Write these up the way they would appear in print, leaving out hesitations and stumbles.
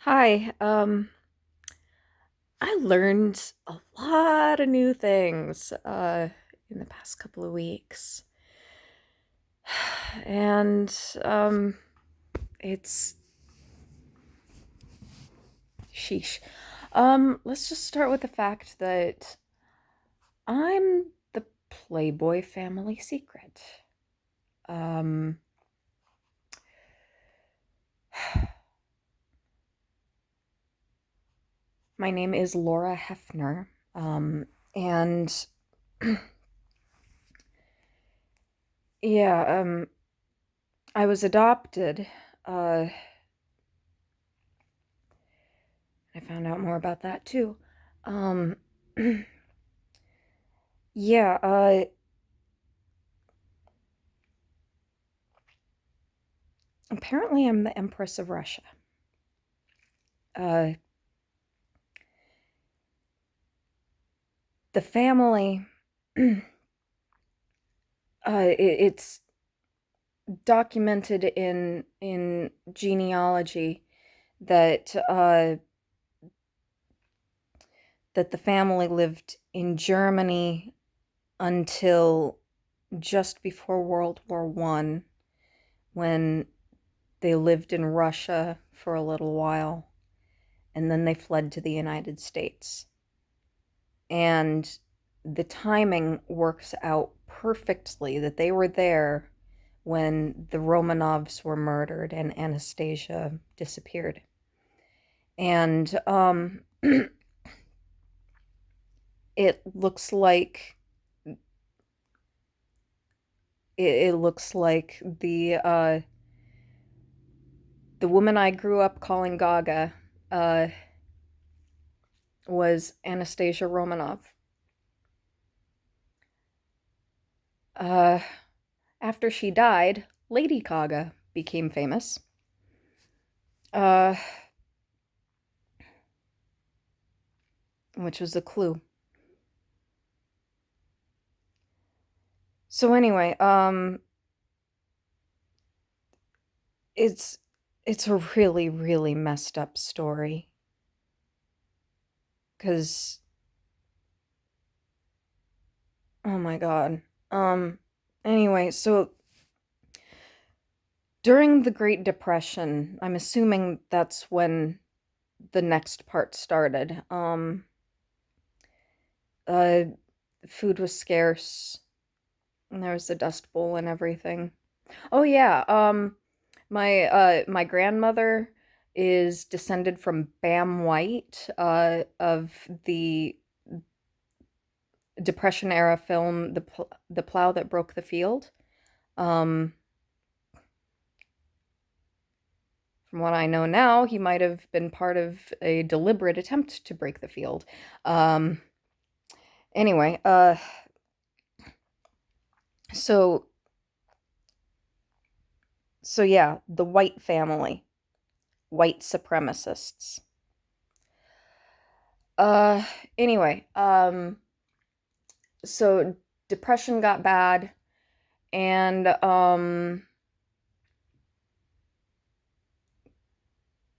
Hi, I learned a lot of new things in the past couple of weeks. And it's sheesh. Let's just start with the fact that I'm the Playboy family secret. Um my name is Laura Hefner. And yeah, I was adopted. Uh I found out more about that too. Um, yeah, apparently I'm the Empress of Russia. Uh, the family, it's documented in genealogy that that the family lived in Germany until just before World War One, when they lived in Russia for a little while, and then they fled to the United States. And the timing works out perfectly that they were there when the Romanovs were murdered and Anastasia disappeared. And it looks like it looks like the woman I grew up calling Gaga uh, was Anastasia Romanov. Uh, After she died, Lady Gaga became famous. Uh, which was a clue. So anyway, it's it's a really really messed up story cuz oh my god. Um anyway, so during the Great Depression, I'm assuming that's when the next part started. Uh Food was scarce and there was the Dust Bowl and everything. Oh yeah, my grandmother is descended from Bam White, of the Depression era film The Plow That Broke the Field. Um, from what I know now, he might have been part of a deliberate attempt to break the field. Um, anyway, so so yeah, the White family, white supremacists. Uh, anyway, so depression got bad, and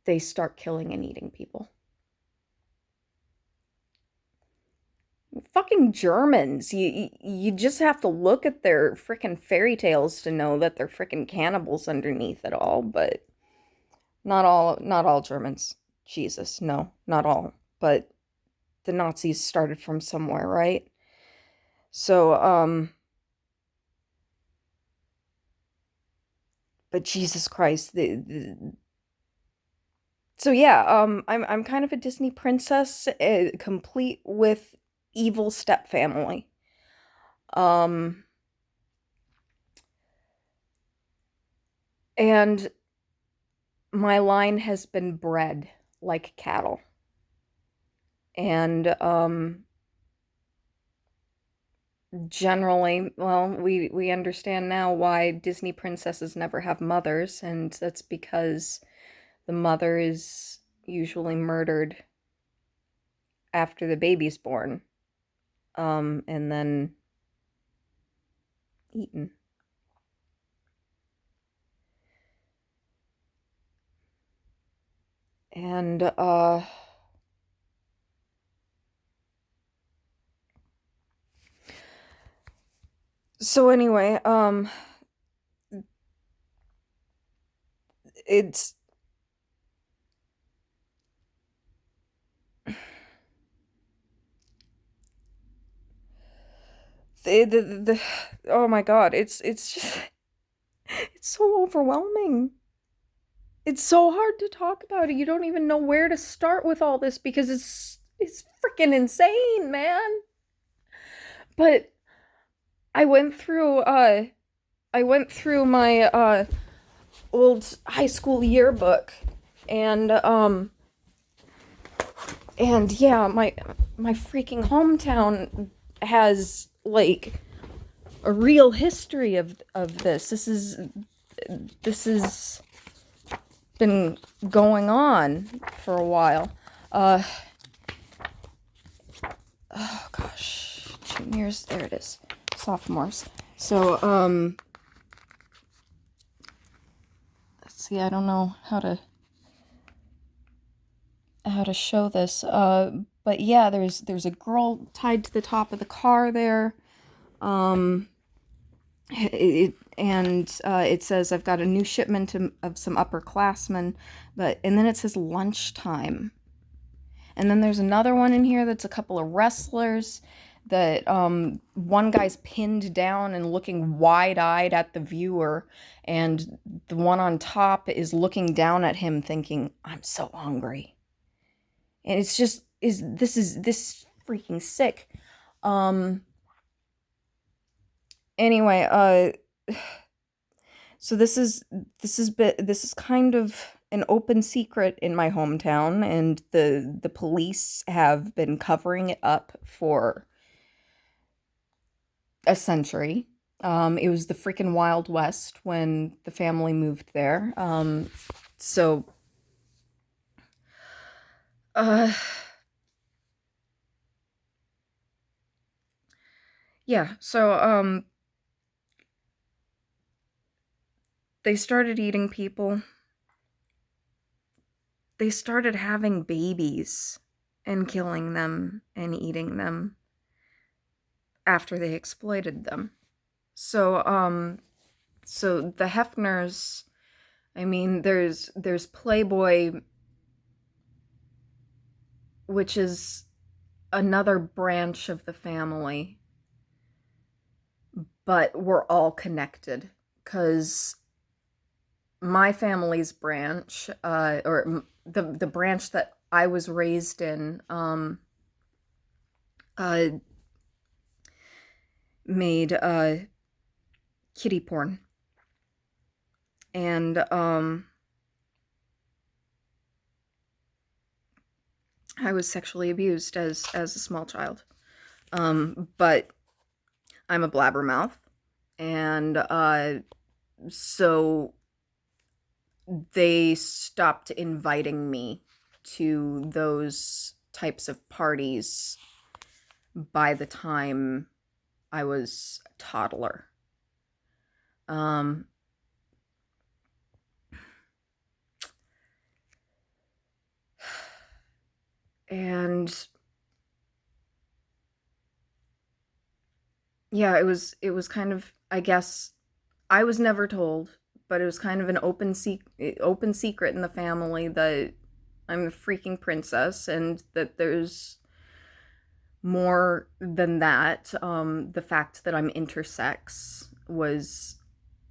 they start killing and eating people. Fucking Germans. You just have to look at their freaking fairy tales to know that they're freaking cannibals underneath it all, but not all Germans. Jesus, no, not all. But the Nazis started from somewhere, right? So, but Jesus Christ, so yeah, I'm kind of a Disney princess, complete with evil stepfamily. Um, and my line has been bred like cattle. And generally, well, we understand now why Disney princesses never have mothers, and that's because the mother is usually murdered after the baby's born, and then eaten. And so anyway, it's the oh my God, it's just it's so overwhelming. It's so hard to talk about it. You don't even know where to start with all this because it's freaking insane, man. But I went through I went through my old high school yearbook, and yeah, my freaking hometown has like a real history of this. This has been going on for a while. Uh oh gosh, juniors, there it is. Sophomores. So let's see, I don't know how to show this. But yeah, there's a girl tied to the top of the car there. It says I've got a new shipment of some upperclassmen, and then it says lunchtime. And then there's another one in here that's a couple of wrestlers that one guy's pinned down and looking wide-eyed at the viewer, and the one on top is looking down at him thinking, I'm so hungry. And it's just this freaking sick. Anyway, so this is kind of an open secret in my hometown, and the police have been covering it up for a century. It was the freaking Wild West when the family moved there. So uh yeah, so they started eating people. They started having babies and killing them and eating them after they exploited them. So so the Hefners, I mean, there's Playboy, which is another branch of the family, but we're all connected because my family's branch, the branch that I was raised in, uh, made kitty porn, and I was sexually abused as a small child. But I'm a blabbermouth, and so they stopped inviting me to those types of parties by the time I was a toddler. Um, and yeah, it was kind of, I guess I was never told, but it was kind of an open secret in the family that I'm a freaking princess and that there's more than that. The fact that I'm intersex was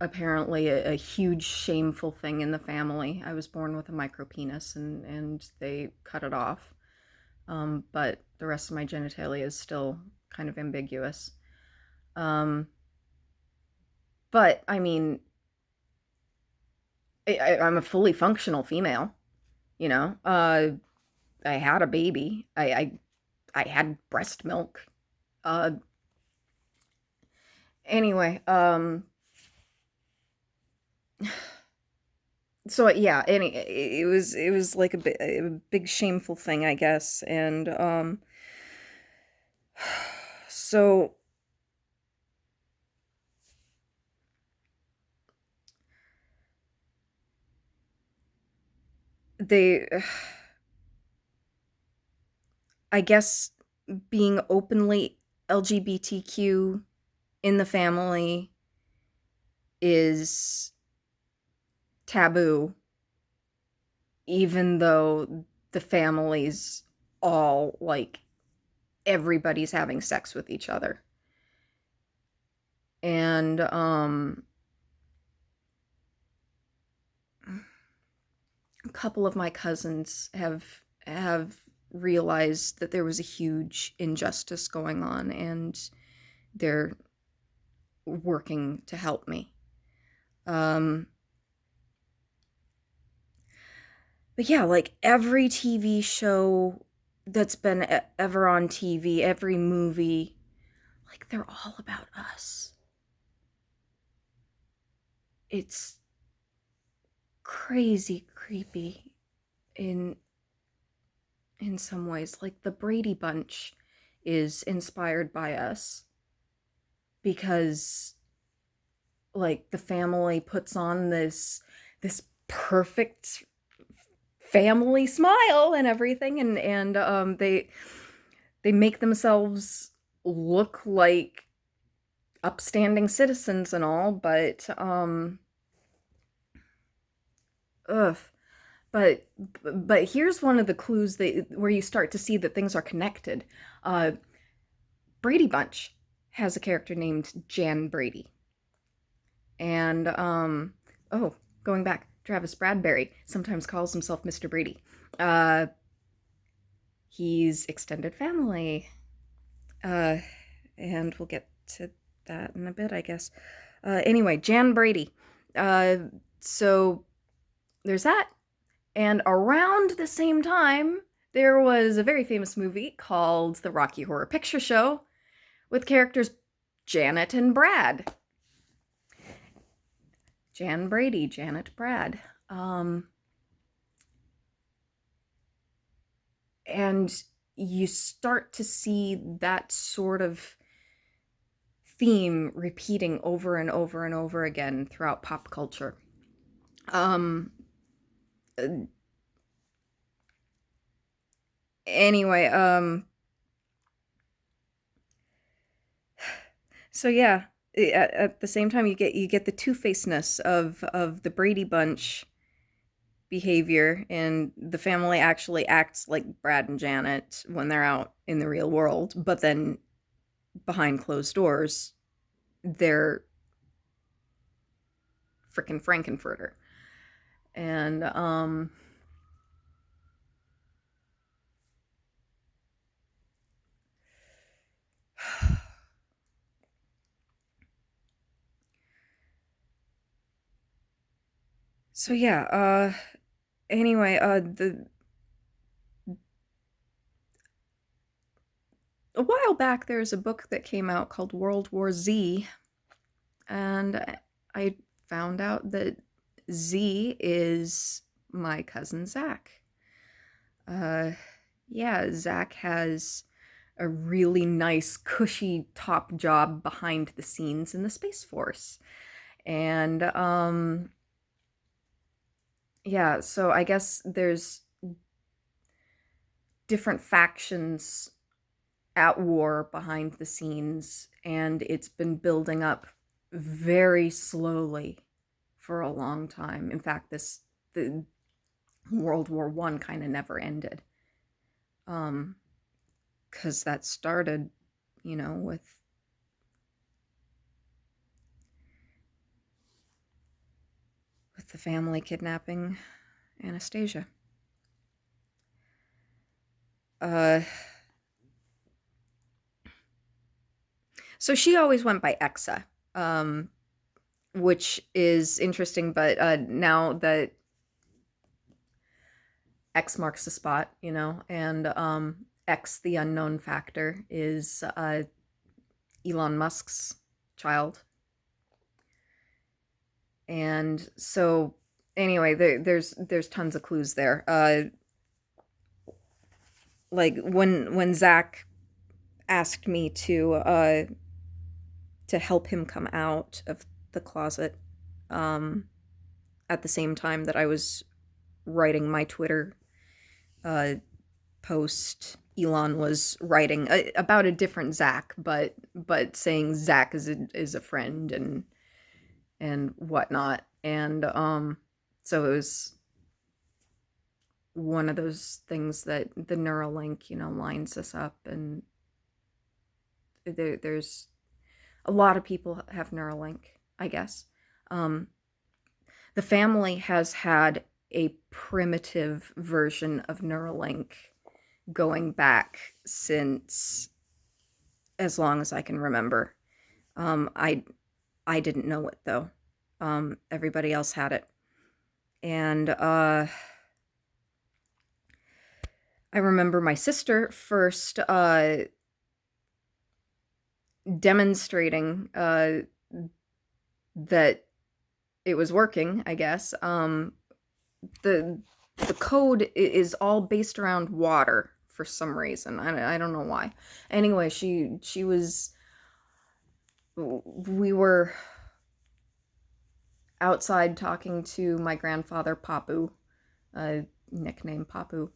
apparently a huge shameful thing in the family. I was born with a micro penis, and they cut it off. But the rest of my genitalia is still kind of ambiguous. Um, but I mean, I'm a fully functional female. You know, I had a baby. I had breast milk. Uh, anyway, so yeah, it was like a big shameful thing, I guess, and so they I guess being openly LGBTQ in the family is taboo, even though the family's all like everybody's having sex with each other. And a couple of my cousins have realized that there was a huge injustice going on, and they're working to help me. Um, but yeah, like every TV show that's been ever on TV, every movie, like they're all about us. It's crazy creepy in in some ways. Like the Brady Bunch is inspired by us because like the family puts on this perfect family smile and everything, and they make themselves look like upstanding citizens and all, but ugh. But but here's one of the clues that where you start to see that things are connected. Uh, Brady Bunch has a character named Jan Brady, and oh, going back, Travis Bradberry sometimes calls himself Mr. Brady. Uh, he's extended family, uh, and we'll get to that in a bit, I guess. Anyway, Jan Brady. Uh, so there's that. And around the same time, there was a very famous movie called The Rocky Horror Picture Show with characters Janet and Brad. Jan Brady, Janet, Brad. And you start to see that sort of theme repeating over and over and over again throughout pop culture. Um, anyway, so yeah, at the same time you get the two-facedness of the Brady Bunch behavior, and the family actually acts like Brad and Janet when they're out in the real world, but then behind closed doors, they're frickin' Frankenfurter. And so yeah, anyway, the a while back there's a book that came out called World War Z, and I found out that Z is my cousin Zach. Uh, yeah, Zach has a really nice, cushy top job behind the scenes in the Space Force. And yeah, so I guess there's different factions at war behind the scenes, and it's been building up very slowly for a long time. In fact, the World War One kind of never ended, because that started, with the family kidnapping Anastasia. Uh, so she always went by Exa, which is interesting, but now that X marks the spot, and X, the unknown factor, is Elon Musk's child. And so, anyway, there's tons of clues there. Like when Zach asked me to help him come out of the closet, um, at the same time that I was writing my Twitter uh, post Elon was writing about a different Zach, but saying Zach is a friend and whatnot. And so it was one of those things that the Neuralink, lines us up, and there's a lot of people have Neuralink, I guess. Um, the family has had a primitive version of Neuralink going back since as long as I can remember. I didn't know it though. Everybody else had it, and I remember my sister first demonstrating that it was working, I guess. The the code is all based around water for some reason. I don't know why. Anyway, she was we were outside talking to my grandfather Papu, nickname Papu.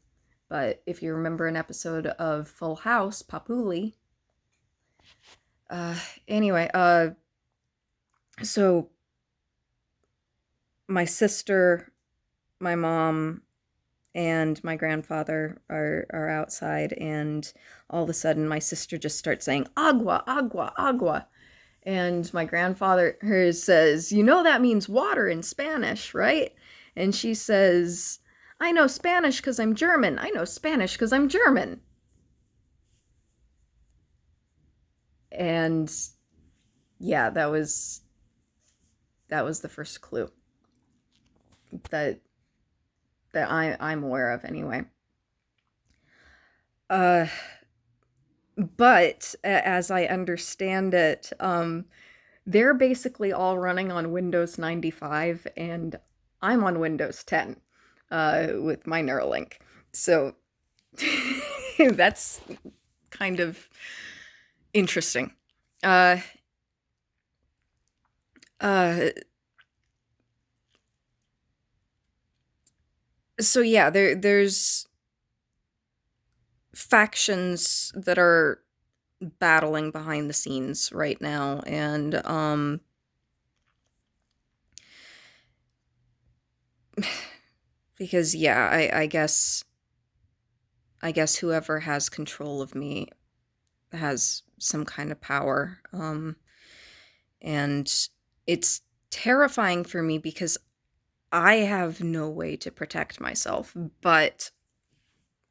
But if you remember an episode of Full House, Papuli. Anyway, so my sister, my mom, and my grandfather are outside, and all of a sudden my sister just starts saying agua, agua, agua. And my grandfather says, that means water in Spanish, right? And she says, I know Spanish because I'm German. I know Spanish because I'm German. And yeah, that was the first clue that I'm aware of anyway. But as I understand it, they're basically all running on Windows 95, and I'm on Windows 10 with my Neuralink. So that's kind of interesting. So yeah, there's factions that are battling behind the scenes right now, and because yeah, I guess whoever has control of me has some kind of power, and it's terrifying for me because I have no way to protect myself, but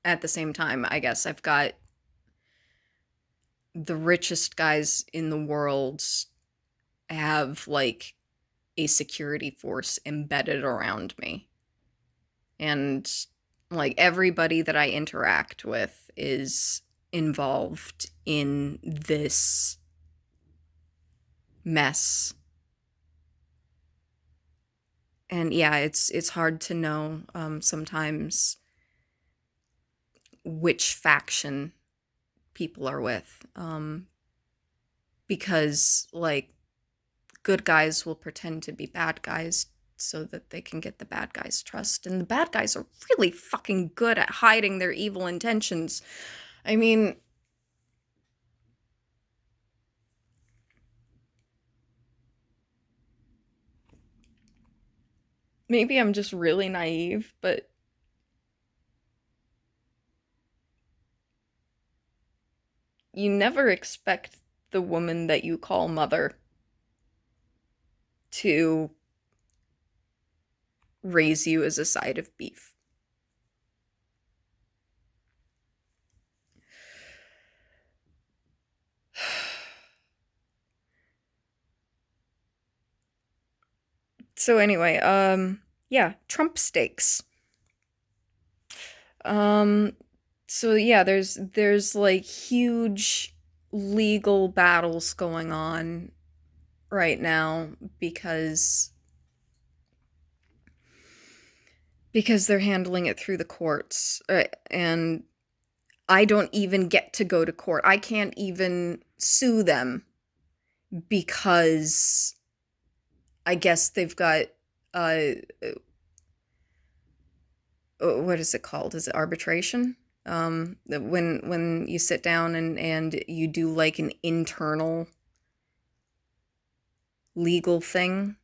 at the same time, I guess I've got the richest guys in the world have like a security force embedded around me. And like everybody that I interact with is involved in this mess. And yeah, it's hard to know sometimes which faction people are with, because like good guys will pretend to be bad guys so that they can get the bad guys' trust, and the bad guys are really fucking good at hiding their evil intentions. I mean, maybe I'm just really naive, but you never expect the woman that you call mother to raise you as a side of beef. So anyway, yeah, Trump steaks. So yeah, there's like huge legal battles going on right now because they're handling it through the courts, and I don't even get to go to court. I can't even sue them because I guess they've got uh what is it called? Is it arbitration? When you sit down and you do like an internal legal thing,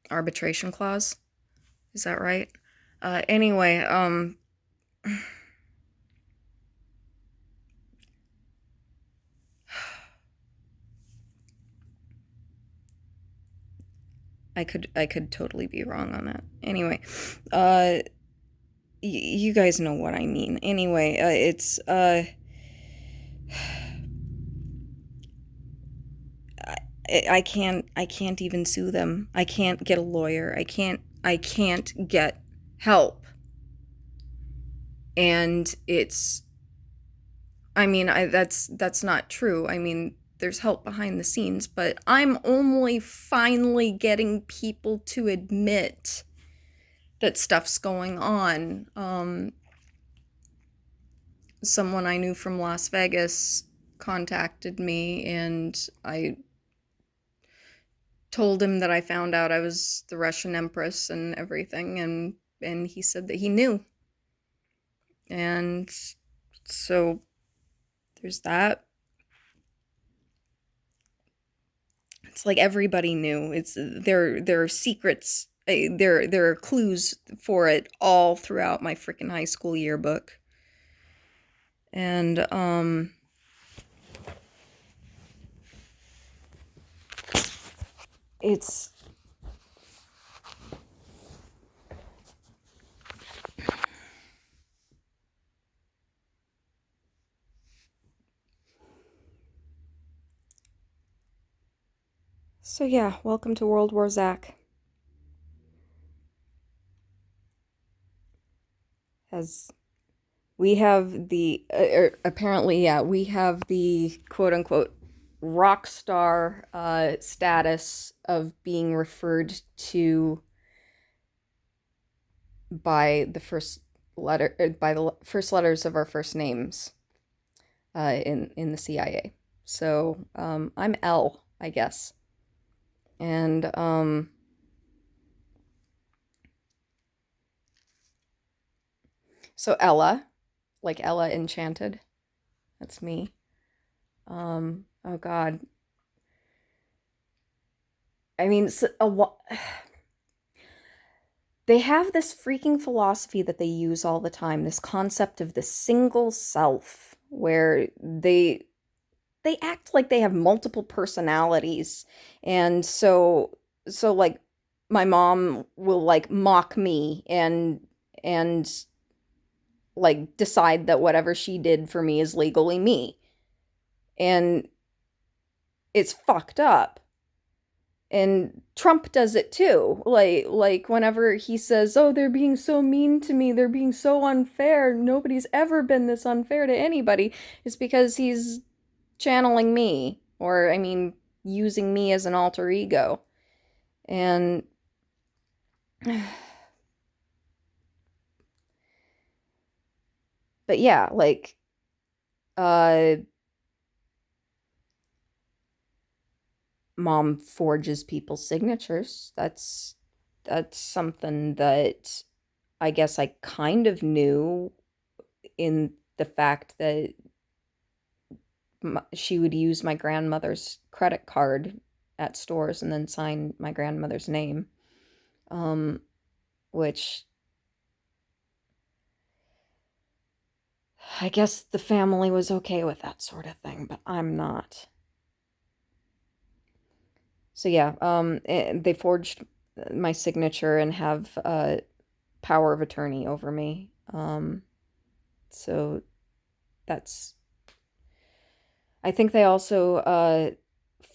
arbitration clause. Is that right? Anyway, I could totally be wrong on that. Anyway, uh, you guys know what I mean. Anyway, it's I can't even sue them. I can't get a lawyer. I can't get help. And it's I mean, that's not true. I mean, there's help behind the scenes, but I'm only finally getting people to admit that stuff's going on. Someone I knew from Las Vegas contacted me, and I told him that I found out I was the Russian Empress and everything, and he said that he knew. And so there's that. It's like everybody knew. It's there are secrets. There are clues for it all throughout my freaking high school yearbook. And it's so yeah, welcome to World War Zach. As we have the apparently, yeah, we have the quote unquote rock star status of being referred to by the first letter by the first letters of our first names in the CIA. So I'm L, I guess. And so Ella, like Ella Enchanted, that's me. Oh God, I mean, they have this freaking philosophy that they use all the time. This concept of the single self, where they act like they have multiple personalities, and so like my mom will like mock me and like decide that whatever she did for me is legally me, and it's fucked up. And Trump does it too. Like whenever he says, "Oh, they're being so mean to me. They're being so unfair. Nobody's ever been this unfair to anybody." It's because he's channeling me, or I mean, using me as an alter ego. And but yeah, like uh mom forges people's signatures. That's something that I guess I kind of knew, in the fact that she would use my grandmother's credit card at stores and then sign my grandmother's name. Um, which I guess the family was okay with that sort of thing, but I'm not. So yeah, they forged my signature and have power of attorney over me. So that's. I think they also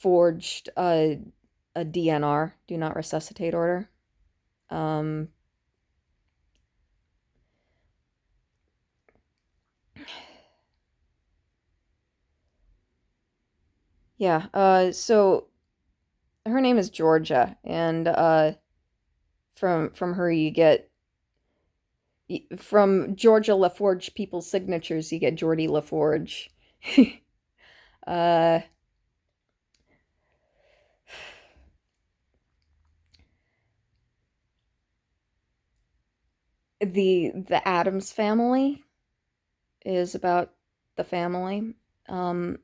forged a DNR, do not resuscitate order. Um, yeah. So her name is Georgia, and from her you get from Georgia LaForge people's signatures you get Geordie LaForge. uh, The Addams Family is about the family. Um,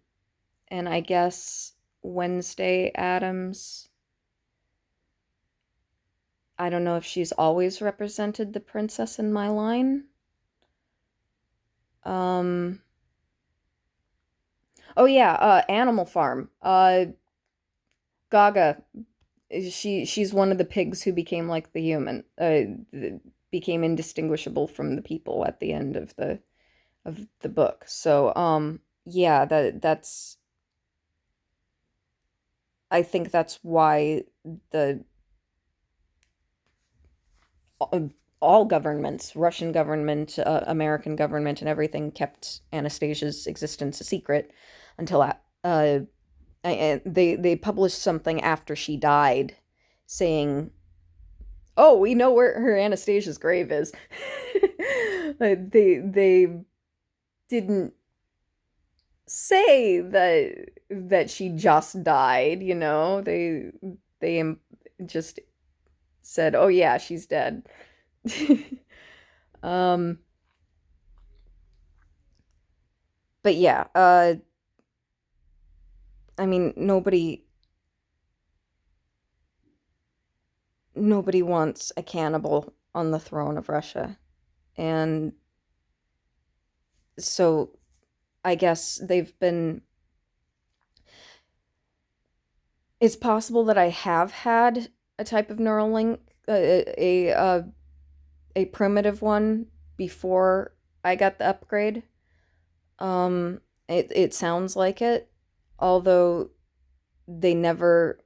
and I guess Wednesday Addams, I don't know if she's always represented the princess in my line. Um, oh yeah, Animal Farm. Gaga, she's one of the pigs who became like the human, became indistinguishable from the people at the end of the book. So, yeah, that's I think that's why the uh, all governments, Russian government, American government, and everything kept Anastasia's existence a secret until they published something after she died, saying, "Oh, we know where her Anastasia's grave is." They didn't say that she just died. They just said, "Oh yeah, she's dead." um, but yeah, I mean, nobody wants a cannibal on the throne of Russia, and so I guess they've been. It's possible that I have had a type of neural link, a primitive one before I got the upgrade. It sounds like it, although they never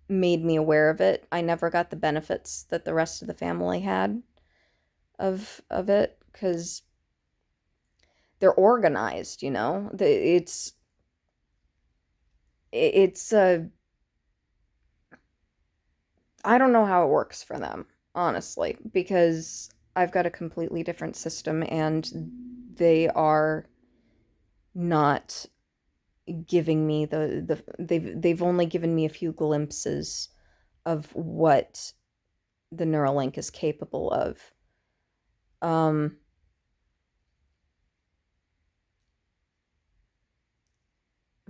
made me aware of it. I never got the benefits that the rest of the family had of it because they're organized. It's I don't know how it works for them, honestly, because I've got a completely different system and they are not giving me they've only given me a few glimpses of what the Neuralink is capable of. Um,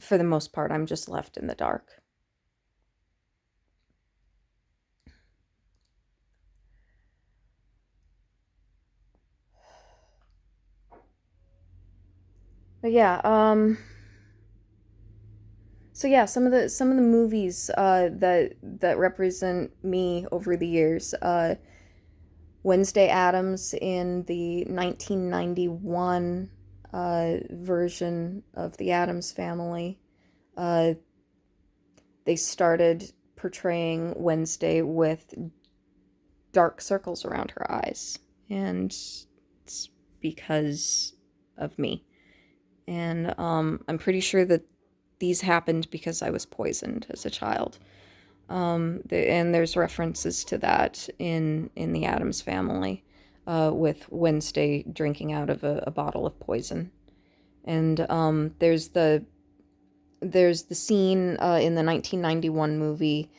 for the most part, I'm just left in the dark. But yeah, so yeah, some of the movies that represent me over the years. Wednesday Addams in the 1991 version of the Addams Family. Uh, they started portraying Wednesday with dark circles around her eyes, and it's because of me. And I'm pretty sure that these happened because I was poisoned as a child. And there's references to that in the Addams Family, with Wednesday drinking out of a bottle of poison. And there's the scene in the 1991 movie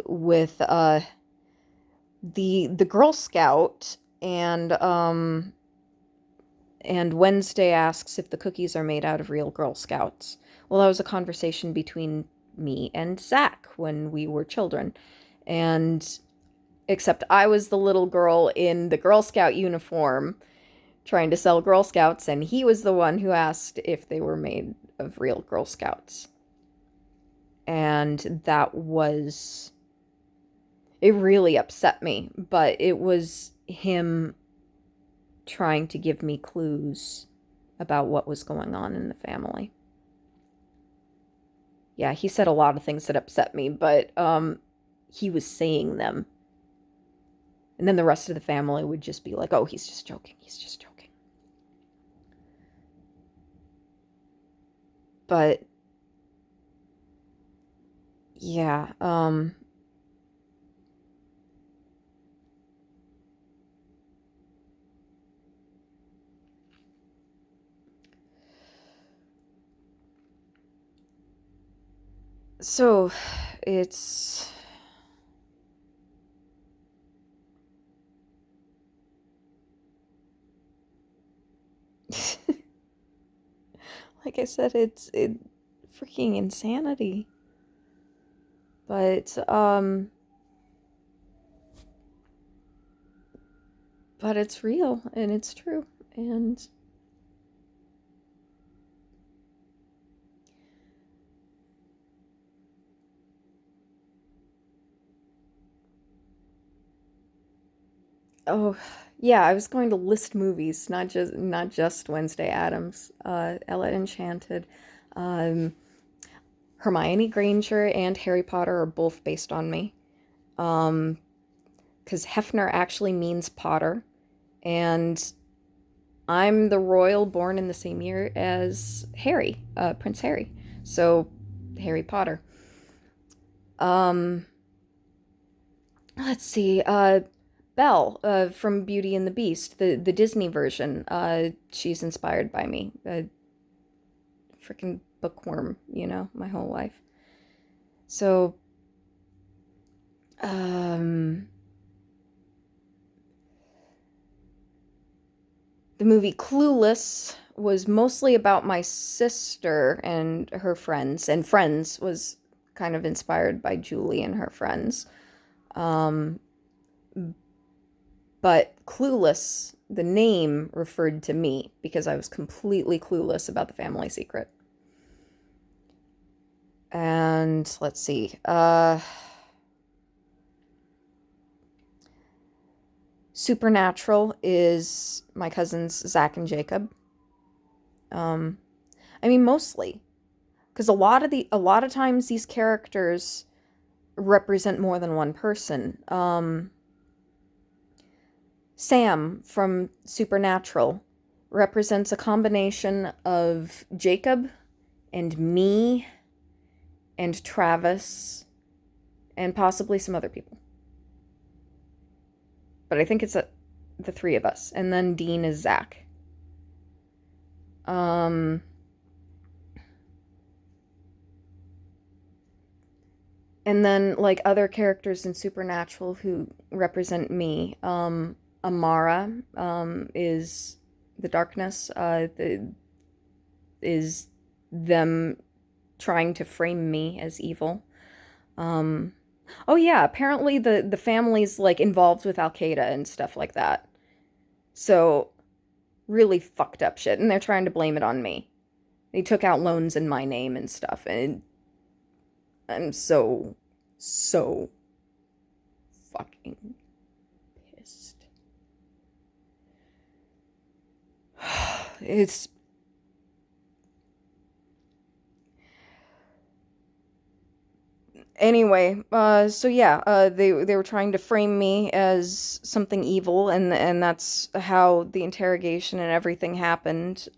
with the Girl Scout, and Wednesday asks if the cookies are made out of real Girl Scouts. Well, that was a conversation between me and Zach when we were children. And except I was the little girl in the Girl Scout uniform trying to sell Girl Scouts, and he was the one who asked if they were made of real Girl Scouts. And it really upset me, but it was him trying to give me clues about what was going on in the family. Yeah, he said a lot of things that upset me, but he was saying them. And then the rest of the family would just be like, "Oh, he's just joking. He's just joking." But yeah, so it's like I said, it's freaking insanity. But it's real and it's true. And oh, yeah, I was going to list movies, not just Wednesday Addams. Ella Enchanted, um, Hermione Granger, and Harry Potter are both based on me. Um, because Hefner actually means Potter, and I'm the royal born in the same year as Harry, Prince Harry. So, Harry Potter. Um, let's see. Belle, from Beauty and the Beast, the Disney version. She's inspired by me. Freaking bookworm, my whole life. So, um, the movie Clueless was mostly about my sister and her friends, and Friends was kind of inspired by Julie and her friends. Um, but Clueless, the name referred to me because I was completely clueless about the family secret. And let's see. Supernatural is my cousins Zach and Jacob. Um, I mean, mostly because a lot of times these characters represent more than one person. Sam from Supernatural represents a combination of Jacob and me and Travis and possibly some other people. But I think it's the three of us. And then Dean is Zach. Um, and then like other characters in Supernatural who represent me. Amara is the darkness. Is them trying to frame me as evil. Um, oh yeah, apparently the family's like involved with Al Qaeda and stuff like that. So really fucked up shit, and they're trying to blame it on me. They took out loans in my name and stuff, and I'm so fucking pissed. It's anyway. So yeah. They were trying to frame me as something evil, and that's how the interrogation and everything happened.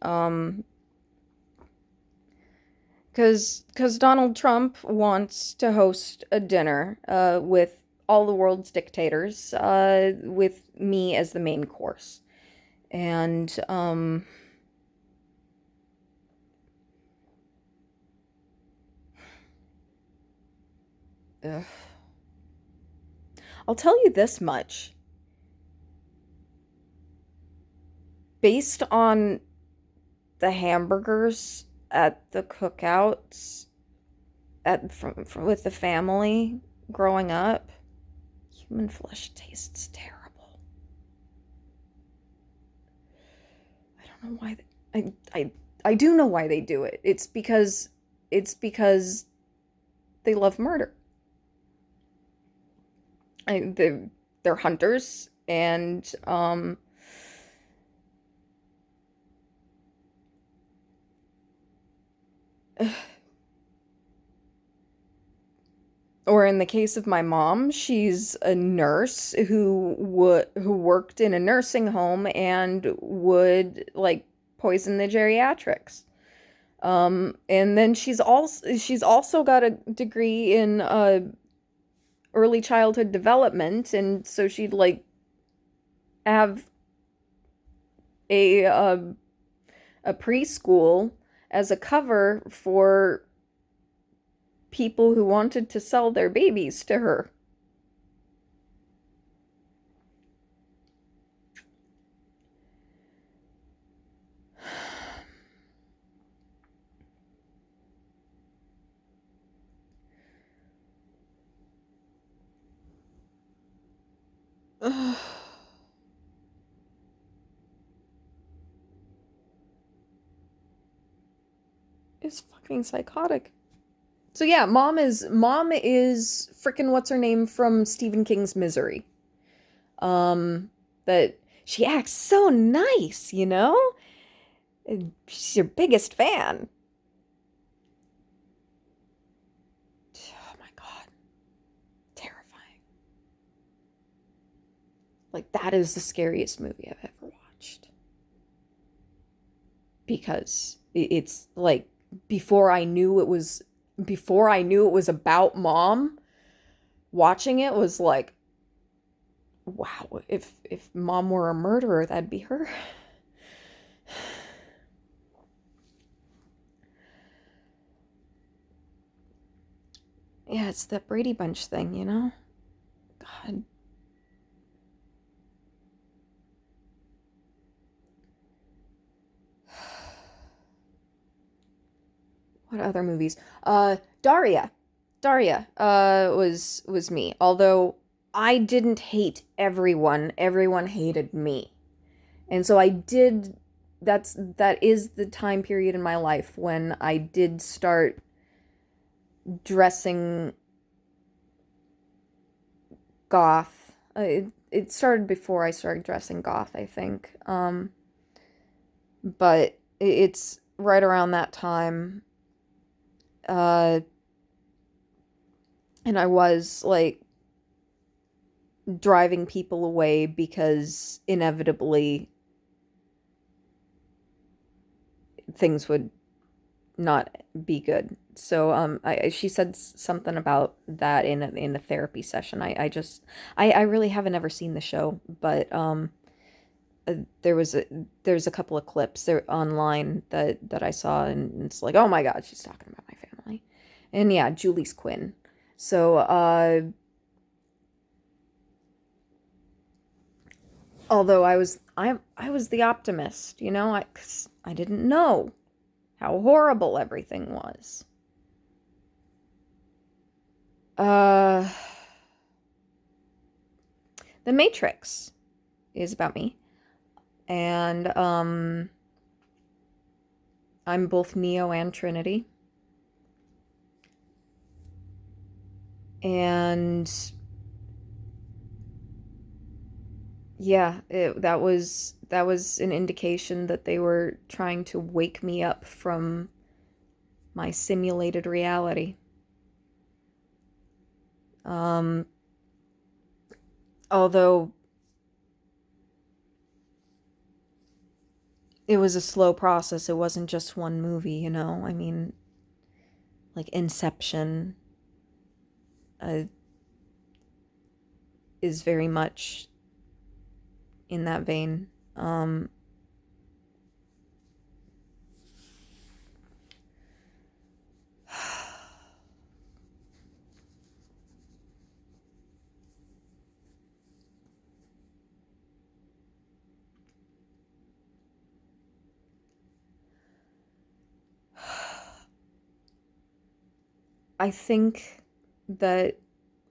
Because Donald Trump wants to host a dinner with all the world's dictators, with me as the main course. And ugh. I'll tell you this much. Based on the hamburgers at the cookouts with the family growing up, human flesh tastes terrible. I don't know why. I do know why they do it. It's because they love murder. They're hunters, and or in the case of my mom, she's a nurse who worked in a nursing home and would like poison the geriatrics. And then she's also got a degree in early childhood development, and so she'd like have a a preschool as a cover for people who wanted to sell their babies to her. It's fucking psychotic. So yeah, mom is freaking what's her name from Stephen King's Misery. That she acts so nice, you know? She's your biggest fan. Oh my God, terrifying. Like that is the scariest movie I've ever watched. Because it's like before I knew it was before I knew it was about mom, watching it was like, wow, if mom were a murderer, that'd be her. Yeah, it's that Brady Bunch thing, you know? God. What other movies? Daria. Daria was me. Although I didn't hate everyone, everyone hated me. And so I did that is the time period in my life when I did start dressing goth. It started before I started dressing goth, I think. But it's right around that time. Uh, and I was like driving people away because inevitably things would not be good. So she said something about that in a therapy session. I really haven't ever seen the show, but there was there's a couple of clips there online that I saw, and it's like, oh my God, she's talking about my family, and yeah, Julie's Quinn. So although I was the optimist, you know, 'cause I didn't know how horrible everything was. Uh, The Matrix is about me, and I'm both Neo and Trinity, and yeah, that was an indication that they were trying to wake me up from my simulated reality. Um, Although it was a slow process, it wasn't just one movie, you know. I mean, like Inception uh, is very much in that vein. I think that,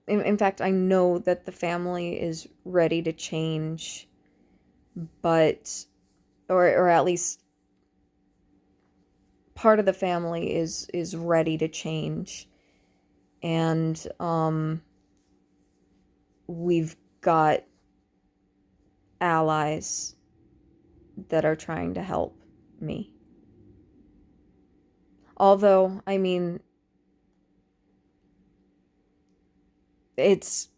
in fact, I know that the family is ready to change, but, or at least part of the family is ready to change, and we've got allies that are trying to help me. Although, I mean, it's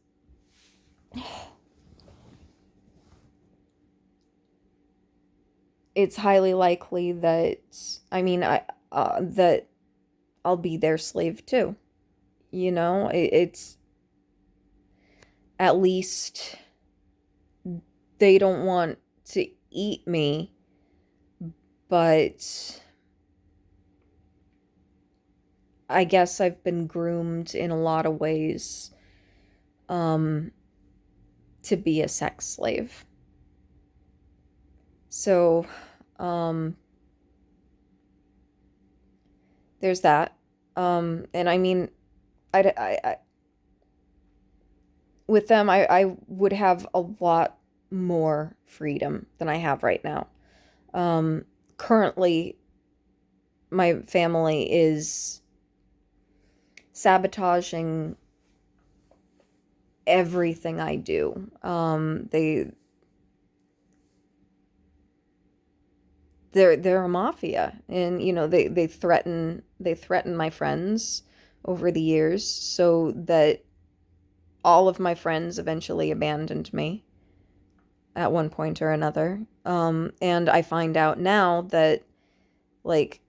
it's highly likely that I mean I that I'll be their slave too. You know, it's at least they don't want to eat me, but I guess I've been groomed in a lot of ways um to be a sex slave. So, um there's that. And I mean I with them, I would have a lot more freedom than I have right now. Um, Currently, my family is sabotaging everything I do. They're a mafia, and they threaten my friends over the years, so that all of my friends eventually abandoned me at one point or another. And I find out now that, like,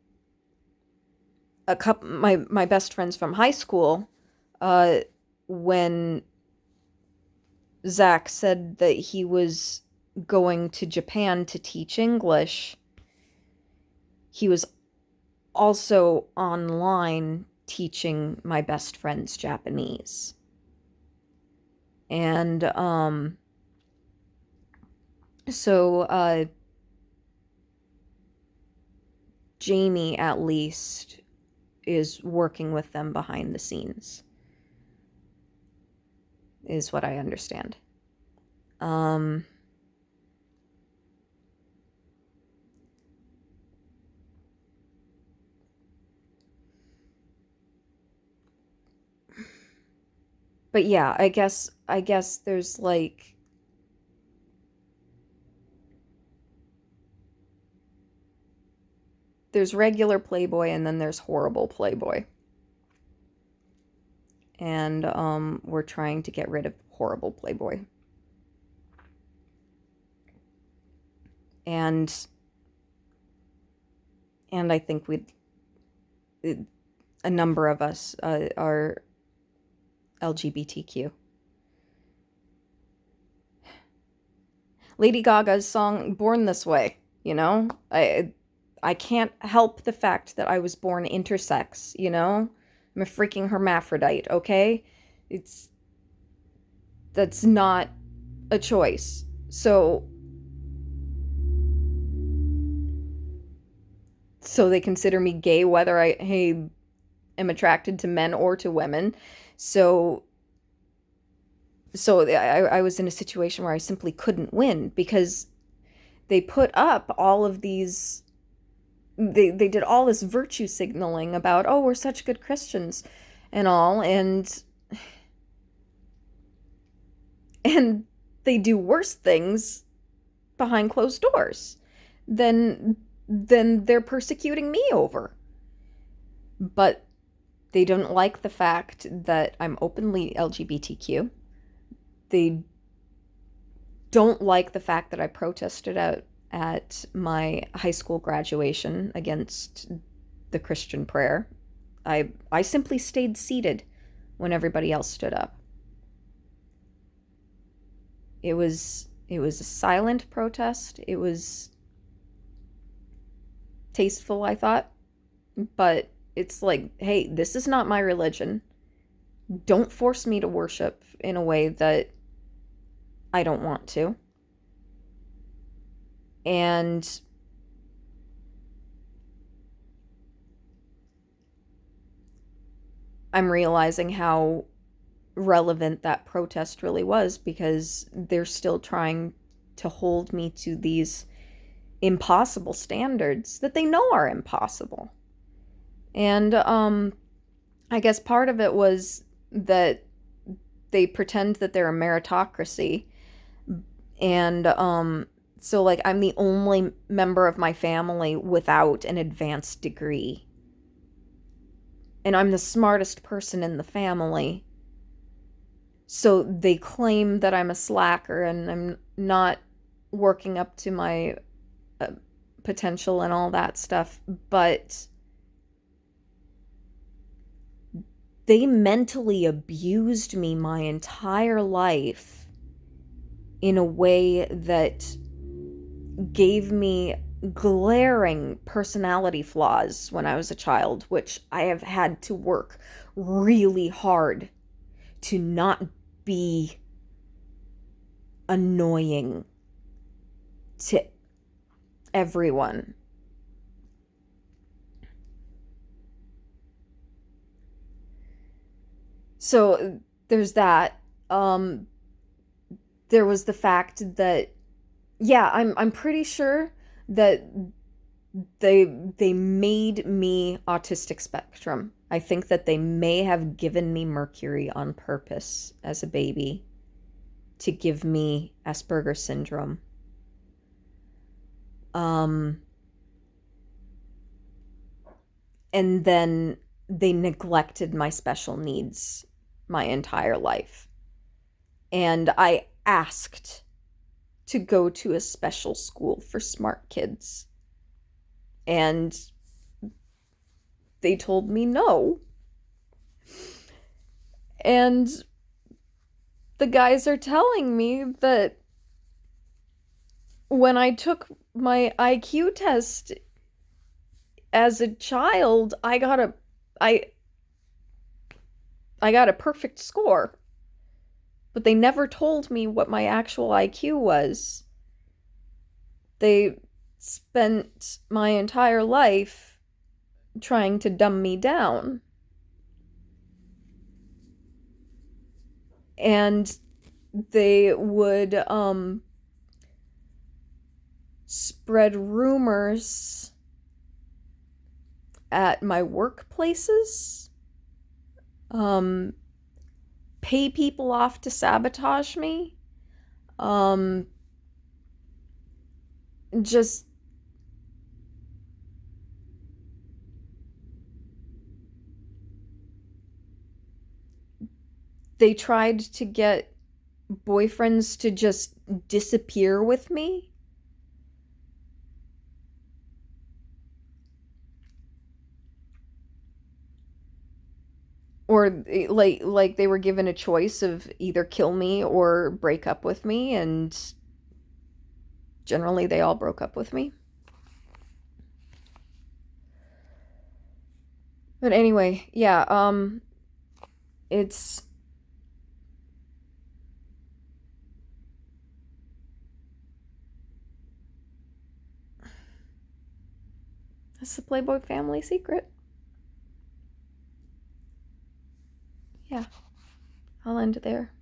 my best friends from high school, uh, when Zach said that he was going to Japan to teach English, he was also online teaching my best friends Japanese. And so Jamie, at least, is working with them behind the scenes, is what I understand. Um, but yeah, I guess there's regular Playboy, and then there's horrible Playboy. And we're trying to get rid of horrible Playboy. And I think a number of us are LGBTQ. Lady Gaga's song "Born This Way," you know? I can't help the fact that I was born intersex, you know? I'm a freaking hermaphrodite, okay? It's That's not a choice. So they consider me gay whether am attracted to men or to women. So I was in a situation where I simply couldn't win, because they put up all of these they did all this virtue signaling about, oh, we're such good Christians and all, and they do worse things behind closed doors than they're persecuting me over. But they don't like the fact that I'm openly LGBTQ. They don't like the fact that I protested out at my high school graduation against the Christian prayer. I simply stayed seated when everybody else stood up. It was a silent protest. It was tasteful, I thought, but it's like, hey, this is not my religion. Don't force me to worship in a way that I don't want to. And I'm realizing how relevant that protest really was, because they're still trying to hold me to these impossible standards that they know are impossible. And I guess part of it was that they pretend that they're a meritocracy. And so, like, I'm the only member of my family without an advanced degree. And I'm the smartest person in the family. So they claim that I'm a slacker and I'm not working up to my uh, potential and all that stuff. But they mentally abused me my entire life in a way that gave me glaring personality flaws when I was a child, which I have had to work really hard to not be annoying to everyone. So there's that. there was the fact that, yeah, I'm pretty sure that they made me autistic spectrum. I think that they may have given me Mercury on purpose as a baby to give me Asperger's syndrome. Um, and then they neglected my special needs my entire life. And I asked to go to a special school for smart kids. And they told me no. And the guys are telling me that when I took my IQ test as a child, I I got a perfect score. But they never told me what my actual IQ was. They spent my entire life trying to dumb me down. And they would spread rumors at my workplaces, um, pay people off to sabotage me, um, just they tried to get boyfriends to just disappear with me. Or like they were given a choice of either kill me or break up with me, and generally they all broke up with me. But anyway, yeah, it's that's the Playboy family secret. Yeah, I'll end it there.